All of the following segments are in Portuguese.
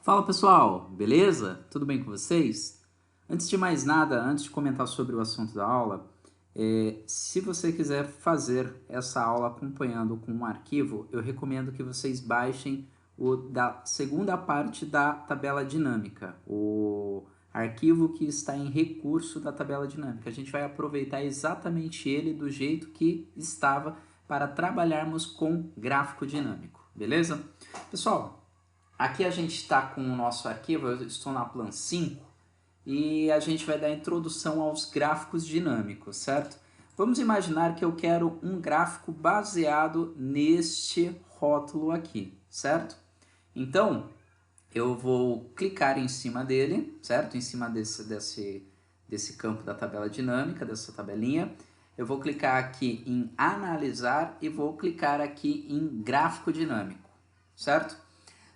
Fala pessoal, beleza? Tudo bem com vocês? Antes de mais nada, antes de comentar sobre o assunto da aula, se você quiser fazer essa aula acompanhando com um arquivo, eu recomendo que vocês baixem o da segunda parte da tabela dinâmica, o arquivo que está em recurso da tabela dinâmica. A gente vai aproveitar exatamente ele do jeito que estava para trabalharmos com gráfico dinâmico, beleza? Pessoal, aqui a gente está com o nosso arquivo, eu estou na Plan 5 e a gente vai dar introdução aos gráficos dinâmicos, certo? Vamos imaginar que eu quero um gráfico baseado neste rótulo aqui, certo? Então, eu vou clicar em cima dele, certo? Em cima desse campo da tabela dinâmica, dessa tabelinha. Eu vou clicar aqui em analisar e vou clicar aqui em gráfico dinâmico, certo?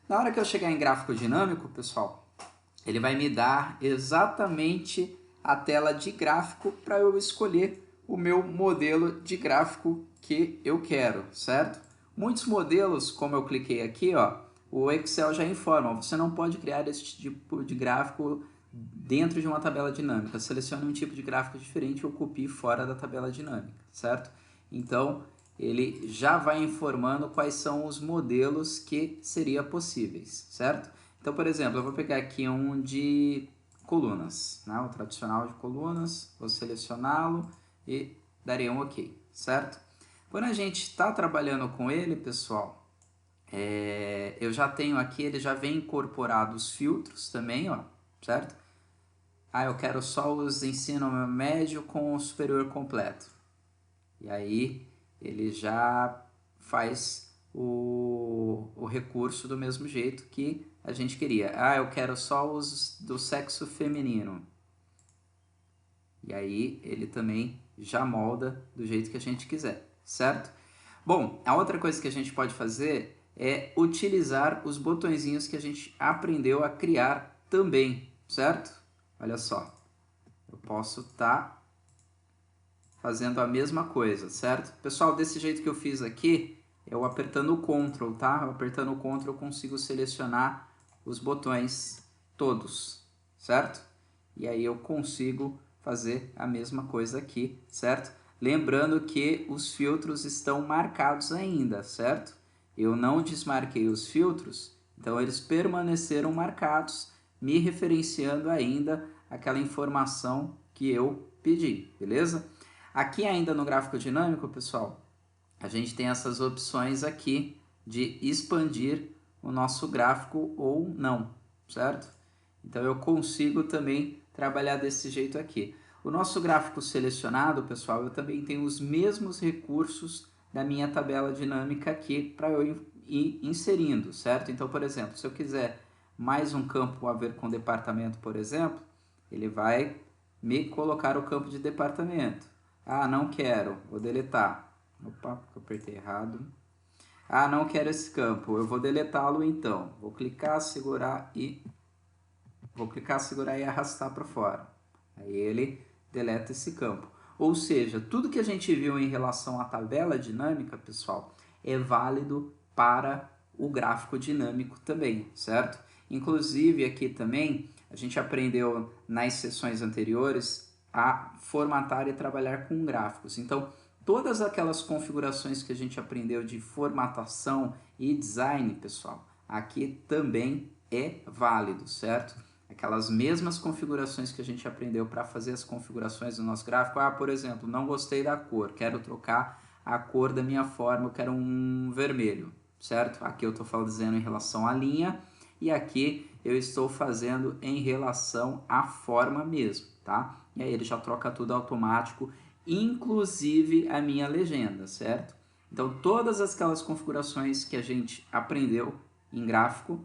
Na hora que eu chegar em gráfico dinâmico, pessoal, ele vai me dar exatamente a tela de gráfico para eu escolher o meu modelo de gráfico que eu quero, certo? Muitos modelos, como eu cliquei aqui, ó, o Excel já informa, você não pode criar esse tipo de gráfico dentro de uma tabela dinâmica. Selecione um tipo de gráfico diferente ou copie fora da tabela dinâmica, certo? Então, ele já vai informando quais são os modelos que seriam possíveis, certo? Então, por exemplo, eu vou pegar aqui um de colunas, né? O tradicional de colunas, vou selecioná-lo e daria um OK, certo? Quando a gente está trabalhando com ele, pessoal, eu já tenho aqui, ele já vem incorporado os filtros também, ó, certo? Eu quero só os ensino médio com o superior completo. E aí ele já faz o recurso do mesmo jeito que a gente queria. Eu quero só os do sexo feminino. E aí ele também já molda do jeito que a gente quiser, certo? Bom, a outra coisa que a gente pode fazer é utilizar os botõezinhos que a gente aprendeu a criar também, certo? Olha só, eu posso estar fazendo a mesma coisa, certo? Pessoal, desse jeito que eu fiz aqui, eu apertando o Ctrl, tá? Eu apertando o Ctrl eu consigo selecionar os botões todos, certo? E aí eu consigo fazer a mesma coisa aqui, certo? Lembrando que os filtros estão marcados ainda, certo? Eu não desmarquei os filtros, então eles permaneceram marcados, me referenciando ainda aquela informação que eu pedi, beleza? Aqui ainda no gráfico dinâmico, pessoal, a gente tem essas opções aqui de expandir o nosso gráfico ou não, certo? Então eu consigo também trabalhar desse jeito aqui. O nosso gráfico selecionado, pessoal, eu também tenho os mesmos recursos da minha tabela dinâmica aqui para eu ir inserindo, certo? Então, por exemplo, se eu quiser mais um campo a ver com departamento, por exemplo, ele vai me colocar o campo de departamento. Não quero, vou deletar. Opa, eu apertei errado. Não quero esse campo, eu vou deletá-lo então. Vou clicar, segurar e arrastar para fora. Aí ele deleta esse campo. Ou seja, tudo que a gente viu em relação à tabela dinâmica, pessoal, é válido para o gráfico dinâmico também, certo? Inclusive aqui também a gente aprendeu nas sessões anteriores a formatar e trabalhar com gráficos. Então, todas aquelas configurações que a gente aprendeu de formatação e design, pessoal, aqui também é válido, certo? Aquelas mesmas configurações que a gente aprendeu para fazer as configurações do nosso gráfico. Por exemplo, não gostei da cor, quero trocar a cor da minha forma, eu quero um vermelho, certo? Aqui eu estou fazendo em relação à linha e aqui eu estou fazendo em relação à forma mesmo, tá? E aí ele já troca tudo automático, inclusive a minha legenda, certo? Então todas aquelas configurações que a gente aprendeu em gráfico,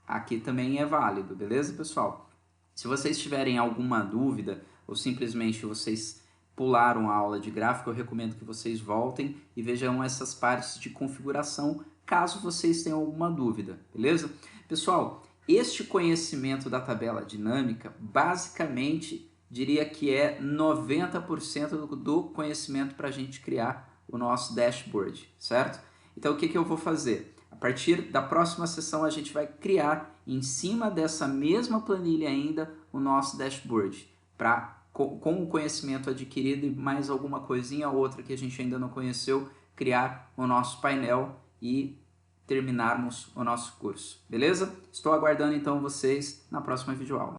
aqui também é válido, beleza, pessoal? Se vocês tiverem alguma dúvida ou simplesmente vocês pularam a aula de gráfico, eu recomendo que vocês voltem e vejam essas partes de configuração, caso vocês tenham alguma dúvida, beleza? Pessoal, este conhecimento da tabela dinâmica, basicamente, diria que é 90% do conhecimento para a gente criar o nosso dashboard, certo? Então, o que eu vou fazer? A A partir da próxima sessão a gente vai criar em cima dessa mesma planilha ainda o nosso dashboard, para com o conhecimento adquirido e mais alguma coisinha ou outra que a gente ainda não conheceu, criar o nosso painel e terminarmos o nosso curso, beleza? Estou aguardando então vocês na próxima videoaula.